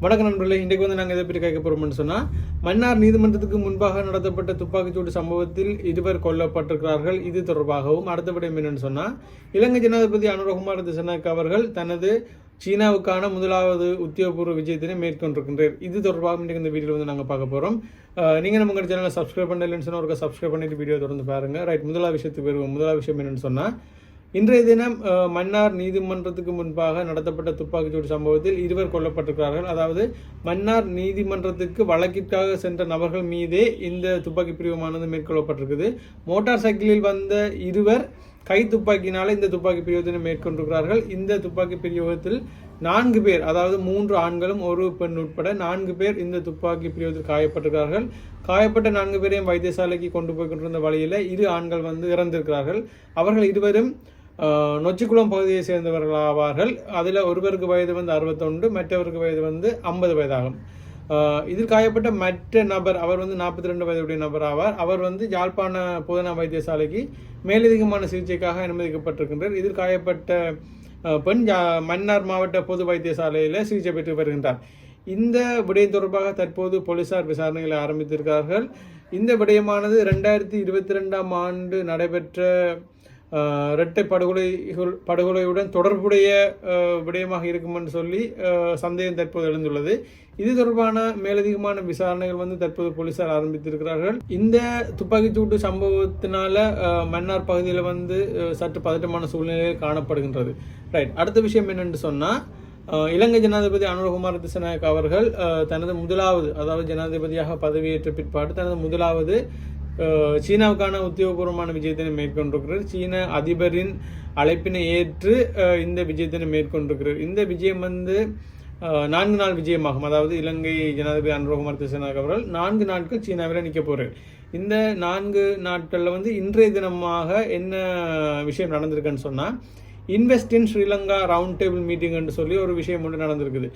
வணக்கம் நண்பர்களே, இன்றைக்கு நாங்கள் எதை பற்றி கேட்க போகிறோம்னு சொன்னால், மன்னார் நீதிமன்றத்துக்கு முன்பாக நடத்தப்பட்ட துப்பாக்கிச்சூடு சம்பவத்தில் 2 கொல்லப்பட்டிருக்கிறார்கள். இது தொடர்பாகவும் அடுத்த விடயம் என்னென்னு சொன்னால், இலங்கை ஜனாதிபதி அனுரகுமார திசாநாயக்க அவர்கள் தனது சீனாவுக்கான முதலாவது உத்தியோகபூர்வ விஜயத்தினை மேற்கொண்டிருக்கின்றார். இது தொடர்பாக இன்றைக்கு இந்த வீடியோவில் நாங்கள் பார்க்க போகிறோம். நீங்கள் நம்ம உங்கள் சேனலை சப்ஸ்கிரைப் பண்ணலன்னு சொன்னால் ஒரு சப்ஸ்கிரைப் பண்ணிட்டு வீடியோ தொடர்ந்து பாருங்கள். ரைட், முதலாவது விஷயத்துக்கு வருவோம். முதலாவது விஷயம் என்னென்னு சொன்னால், இன்றைய தினம் மன்னார் நீதிமன்றத்துக்கு முன்பாக நடத்தப்பட்ட துப்பாக்கிச்சூடு சம்பவத்தில் 2 கொல்லப்பட்டிருக்கிறார்கள். அதாவது மன்னார் நீதிமன்றத்துக்கு வழக்கிற்காக சென்ற நபர்கள் மீதே இந்த துப்பாக்கி பிரிவுமானது மேற்கொள்ளப்பட்டிருக்குது. மோட்டார் சைக்கிளில் வந்த 2 கை துப்பாக்கினால இந்த துப்பாக்கி பிரயோகத்தினை மேற்கொண்டிருக்கிறார்கள். இந்த துப்பாக்கி பிரயோகத்தில் 4 பேர், அதாவது 3 ஆண்களும் 1 பெண் உட்பட 4 பேர் இந்த துப்பாக்கி பிரயோகத்தில் காயப்பட்டிருக்கிறார்கள். காயப்பட்ட 4 பேரையும் வைத்தியசாலைக்கு கொண்டு போய் கொண்டிருந்த வழியில் 2 ஆண்கள் இறந்திருக்கிறார்கள். அவர்கள் 2 நொச்சிக்குளம் பகுதியை சேர்ந்தவர்கள் ஆவார்கள். அதில் ஒருவருக்கு வயது 61, மற்றவருக்கு வயது 50 வயதாகும். இதில் காயப்பட்ட மற்ற நபர் அவர் 42 வயதுடைய நபர் ஆவார். அவர் யாழ்ப்பாண போதனா வைத்தியசாலைக்கு மேலதிகமான சிகிச்சைக்காக அனுமதிக்கப்பட்டிருக்கின்றார். இதில் காயப்பட்ட பெண் மன்னார் மாவட்ட பொது வைத்தியசாலையில் சிகிச்சை பெற்று வருகின்றார். இந்த விடயம் தொடர்பாக தற்போது போலீசார் விசாரணைகளை ஆரம்பித்திருக்கிறார்கள். இந்த விடயமானது 2022ஆம் ஆண்டு நடைபெற்ற இரட்டை படுகொலையுடன் தொடர்புடைய விடயமாக இருக்கும் என்று சொல்லி சந்தேகம் தற்போது எழுந்துள்ளது. இது தொடர்பான மேலதிகமான விசாரணைகள் தற்போது போலீசார் ஆரம்பித்திருக்கிறார்கள். இந்த துப்பாக்கிச்சூட்டு சம்பவத்தினால மன்னார் பகுதியில் சற்று பதட்டமான சூழ்நிலையில் காணப்படுகின்றது. ரைட், அடுத்த விஷயம் என்னென்று சொன்னால், இலங்கை ஜனாதிபதி அனுரகுமார திசாநாயக்க அவர்கள் தனது முதலாவது, அதாவது ஜனாதிபதியாக பதவியேற்ற பிற்பாடு தனது முதலாவது சீனாவுக்கான உத்தியோகபூர்வமான விஜயத்தினை மேற்கொண்டிருக்கிறார். சீன அதிபரின் அழைப்பினை ஏற்று இந்த விஜயத்தினை மேற்கொண்டிருக்கிறார். இந்த விஜயம் 4 நாள் விஜயமாகும். அதாவது இலங்கை ஜனாதிபதி அனுரகுமார திசாநாயக்க அவர்கள் 4 நாட்கள் சீனாவில் நிற்க போகிறார். இந்த 4 நாட்களில் இன்றைய தினமாக என்ன விஷயம் நடந்திருக்குன்னு சொன்னால், invest in Sri Lanka round table meeting என்று சொல்லி ஒரு விஷயம் ஒன்று நடந்திருக்குது.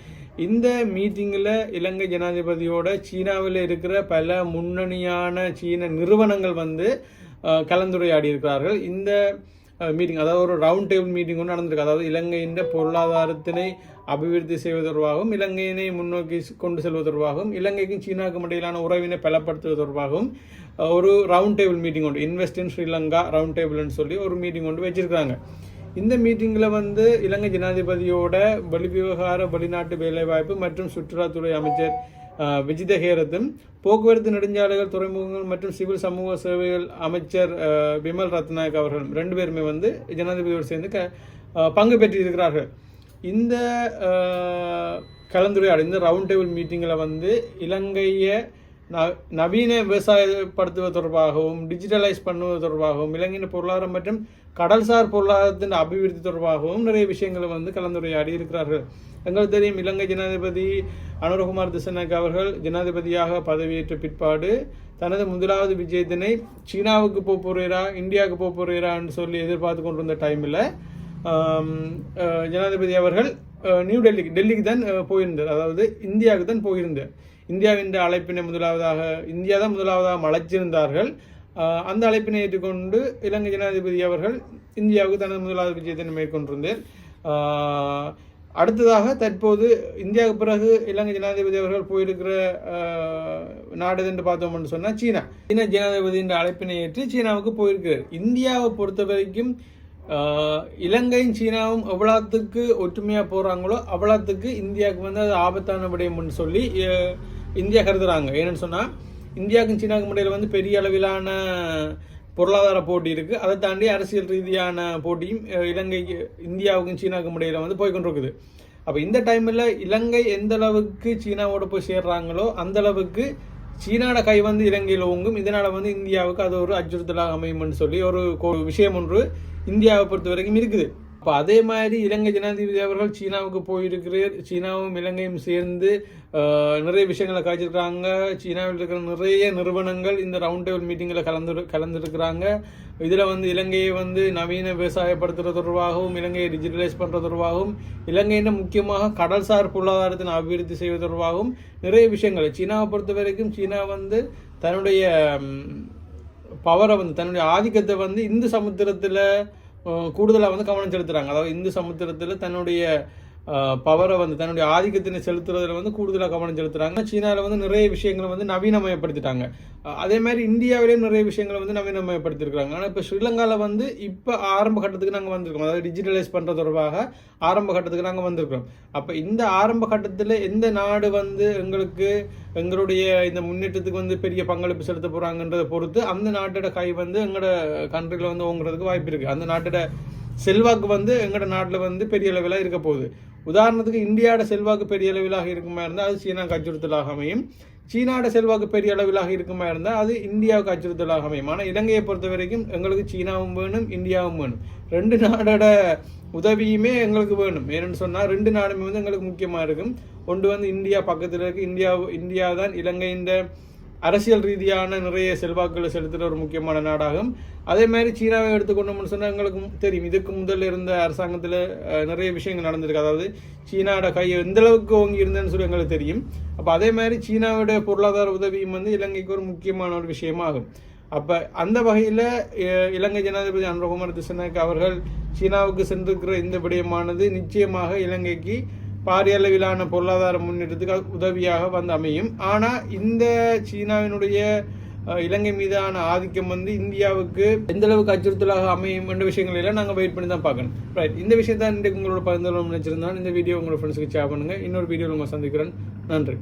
இந்த மீட்டிங்கில் இலங்கை ஜனாதிபதியோட சீனாவில் இருக்கிற பல முன்னணியான சீன நிறுவனங்கள் கலந்துரையாடி இருக்கிறார்கள். இந்த மீட்டிங், அதாவது ஒரு ரவுண்ட் டேபிள் மீட்டிங் ஒன்று நடந்திருக்கு. அதாவது இலங்கையின் பொருளாதாரத்தினை அபிவிருத்தி செய்வதற்காகவும், இலங்கையினை முன்னோக்கி கொண்டு செல்வதற்காகவும், இலங்கைக்கும் சீனாவுக்கும் இடையிலான உறவினை பலப்படுத்துவதற்காகவும் ஒரு ரவுண்ட் டேபிள் மீட்டிங் ஒன்று, இன்வெஸ்ட் இன் ஸ்ரீலங்கா ரவுண்ட் டேபிள்னு சொல்லி ஒரு மீட்டிங் ஒன்று வச்சிருக்காங்க. இந்த மீட்டிங்கில் இலங்கை ஜனாதிபதியோட வெளிவிவகார, வெளிநாட்டு வேலைவாய்ப்பு மற்றும் சுற்றுலாத்துறை அமைச்சர் விஜித ஹேரத்தும், போக்குவரத்து நெடுஞ்சாலைகள், துறைமுகங்கள் மற்றும் சிவில் சமூக சேவைகள் அமைச்சர் விமல் ரத்நாயக் அவர்கள் 2 பேருமே ஜனாதிபதியோடு சேர்ந்து பங்கு பெற்றிருக்கிறார்கள். இந்த கலந்துரையாடல், இந்த ரவுண்ட் டேபிள் மீட்டிங்கில் இலங்கையை நவீன விவசாயப்படுத்துவது தொடர்பாகவும், டிஜிட்டலைஸ் பண்ணுவது தொடர்பாகவும், இலங்கையின் பொருளாதாரம் மற்றும் கடல்சார் பொருளாதாரத்தின் அபிவிருத்தி தொடர்பாகவும் நிறைய விஷயங்களை கலந்துரையாடி இருக்கிறார்கள். எங்களுக்கு தெரியும், இலங்கை ஜனாதிபதி அனுரகுமார திசாநாயக்க அவர்கள் ஜனாதிபதியாக பதவியேற்ற பிற்பாடு தனது முதலாவது விஜயத்தினை சீனாவுக்கு போகிறா, இந்தியாவுக்கு போகிறான்னு சொல்லி எதிர்பார்த்து கொண்டிருந்த டைமில் ஜனாதிபதி அவர்கள் டெல்லிக்கு தான் போயிருந்தார். அதாவது இந்தியாவுக்கு தான் போயிருந்தார். இந்தியாவின் அழைப்பினை இந்தியா தான் முதலாவதாக அழைச்சிருந்தார்கள். அந்த அழைப்பினை ஏற்றுக்கொண்டு இலங்கை ஜனாதிபதி அவர்கள் இந்தியாவுக்கு தனது முதலாவது விஜயத்தினை மேற்கொண்டிருந்தார். அடுத்ததாக தற்போது இந்தியாவுக்கு பிறகு இலங்கை ஜனாதிபதி அவர்கள் போயிருக்கிற நாடு என்று பார்த்தோம்னு சொன்னால் சீனா ஜனாதிபதியின் அழைப்பினை ஏற்று சீனாவுக்கு போயிருக்கிறார். இந்தியாவை பொறுத்த வரைக்கும் இலங்கையும் சீனாவும் எவ்வளோத்துக்கு ஒற்றுமையாக போகிறாங்களோ அவ்வளோத்துக்கு இந்தியாவுக்கு அது ஆபத்தான விடயம்னு சொல்லி இந்தியா கருதுறாங்க. ஏன்னு சொன்னால், இந்தியாவுக்கும் சீனாவுக்கும் இடையில் பெரிய அளவிலான பொருளாதார போட்டி இருக்குது. அதை தாண்டி அரசியல் ரீதியான போட்டியும் இந்தியாவுக்கும் சீனாவுக்கும் இடையில் போய்கொண்டிருக்குது. அப்போ இந்த டைமில் இலங்கை எந்த அளவுக்கு சீனாவோட போய் சேர்றாங்களோ அந்த அளவுக்கு சீனாவோட கை இலங்கையில் ஓங்கும். இதனால் இந்தியாவுக்கு அது ஒரு அச்சுறுத்தலாக அமையும்னு சொல்லி ஒரு விஷயம் ஒன்று இந்தியாவை பொறுத்த வரைக்கும் இருக்குது. அப்போ அதே மாதிரி இலங்கை ஜனாதிபதி அவர்கள் சீனாவுக்கு போயிருக்கிறார். சீனாவும் இலங்கையும் சேர்ந்து நிறைய விஷயங்களை காய்ச்சிருக்கிறாங்க. சீனாவில் இருக்கிற நிறைய நிறுவனங்கள் இந்த ரவுண்ட் டேபிள் மீட்டிங்கில் கலந்துருக்கிறாங்க. இதில் இலங்கையை நவீன விவசாயப்படுத்துறது தொடர்பாகவும், இலங்கையை டிஜிட்டலைஸ் பண்ணுறது தொடர்பாகவும், இலங்கையின் முக்கியமாக கடல்சார் பொருளாதாரத்தின் அபிவிருத்தி செய்வது தொடர்பாகவும் நிறைய விஷயங்கள். சீனாவை பொறுத்த வரைக்கும் சீனா தன்னுடைய பவரை தன்னுடைய ஆதிக்கத்தை இந்து சமுத்திரத்தில் கூடுதலாக கவனம் செலுத்துகிறாங்க. அதாவது இந்து சமுத்திரத்தில் தன்னுடைய பவரை வந்து தன்னுடைய ஆதிக்கத்தினை செலுத்துறதுல வந்து கூடுதலாக கவனம் செலுத்துறாங்க. சீனாவில் வந்து நிறைய விஷயங்களை வந்து நவீனமயப்படுத்திட்டாங்க. அதே மாதிரி இந்தியாவிலேயும் நிறைய விஷயங்களை வந்து நவீனமயப்படுத்திருக்காங்க. ஆனால் இப்போ ஸ்ரீலங்காவில் வந்து இப்போ ஆரம்ப கட்டத்துக்கு நாங்கள் வந்திருக்கோம். அதாவது டிஜிட்டலைஸ் பண்ணுறது தொடர்பாக ஆரம்ப கட்டத்துக்கு நாங்கள் வந்திருக்கிறோம். அப்போ இந்த ஆரம்ப கட்டத்தில் எந்த நாடு வந்து எங்களுடைய இந்த முன்னேற்றத்துக்கு வந்து பெரிய பங்களிப்பு செலுத்த போகிறாங்கன்றதை பொறுத்து அந்த நாட்டோட கை வந்து எங்களோட கண்ட்ரியில் வந்து ஓங்குறதுக்கு வாய்ப்பு இருக்குது. அந்த நாட்டோட செல்வாக்கு வந்து எங்களோட நாட்டில் வந்து பெரிய அளவில் இருக்க போகுது. உதாரணத்துக்கு இந்தியாவோட செல்வாக்கு பெரிய அளவிலாக இருக்குமா இருந்தால் அது சீனாவுக்கு அச்சுறுத்தலாக அமையும். சீனாவோட செல்வாக்கு பெரிய அளவிலாக இருக்குமா இருந்தால் அது இந்தியாவுக்கு அச்சுறுத்தலாக அமையும். ஆனால் இலங்கையை பொறுத்த வரைக்கும் எங்களுக்கு சீனாவும் வேணும், இந்தியாவும் வேணும். ரெண்டு நாடோட உதவியுமே எங்களுக்கு வேணும். ஏன்னு சொன்னால் ரெண்டு நாடுமே வந்து எங்களுக்கு முக்கியமாக இருக்கும். ஒன்று வந்து இந்தியா பக்கத்தில் இருக்குது. இந்தியா தான் இலங்கையின் அரசியல் ரீதியான நிறைய செல்வாக்குகளை செலுத்துகிற ஒரு முக்கியமான நாடாகும். அதே மாதிரி சீனாவை எடுத்துக்கொண்டோம்னு சொன்னால் எங்களுக்கு தெரியும், இதுக்கு முதல்ல இருந்த அரசாங்கத்தில் நிறைய விஷயங்கள் நடந்திருக்கு. அதாவது சீனாவோட கை எந்த அளவுக்கு ஓங்கி இருந்தேன்னு சொல்லி எங்களுக்கு தெரியும். அப்போ அதே மாதிரி சீனாவோட பொருளாதார உதவியும் வந்து இலங்கைக்கு ஒரு முக்கியமான ஒரு விஷயமாகும். அப்போ அந்த வகையில் இலங்கை ஜனாதிபதி அனுரகுமார திசாநாயக்க அவர்கள் சீனாவுக்கு சென்றிருக்கிற இந்த விடயமானது நிச்சயமாக இலங்கைக்கு பாரிய அளவிலான பொருளாதார முன்னேற்றத்துக்கு உதவியாக வந்து அமையும். ஆனால் இந்த சீனாவினுடைய இலங்கை மீதான ஆதிக்கம் வந்து இந்தியாவுக்கு எந்த அளவுக்கு அச்சுறுத்தலாக அமையும் என்ற விஷயங்கள் எல்லாம் நாங்கள் வெயிட் பண்ணி தான் பார்க்கணும். ரைட், இந்த விஷயம் தான் இன்றைக்கு உங்களோட பகிர்ந்து நினைச்சிருந்தாலும் இந்த வீடியோ உங்களோட ஃப்ரெண்ட்ஸுக்கு ஷேர் பண்ணுங்கள். இன்னொரு வீடியோவில் உங்களை சந்திக்கிறேன். நன்றி.